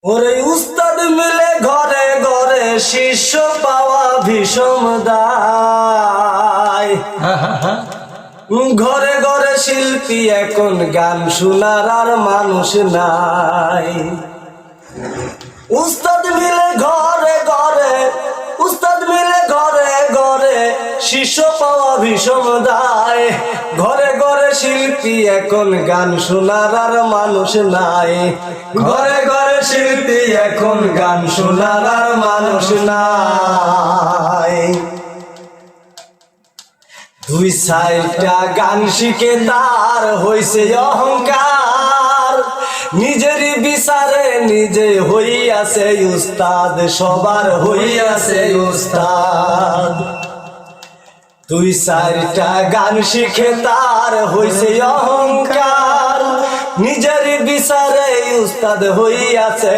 ওরে উস্তাদ মিলে ঘরে ঘরে শিষ্য পাওয়া ভীষণ দায়। ঘরে ঘরে শিল্পী এখন গান শোনার আর মানুষ নাই। উস্তাদ মিলে ঘরে ঘরে, উস্তাদ মিলে ঘরে ঘরে শিষ্য পাওয়া ভীষণ দায়। ঘরে ঘরে শিল্পী এখন গান শোনার আর মানুষ নাই। ঘরে ঘরে শিল্পী এখন গান শোনার আর মানুষ নাই। দুই চারটা গান শিখে তার হইছে অহংকার। নিজেরই বিচারে নিজে হইয়াছে উস্তাদ, সবার হইয়াছে উস্তাদ। দুই চারটা গান শিখে তার হইছে অহংকার। নিজেরই বিচারে উস্তাদ হইয়াছে।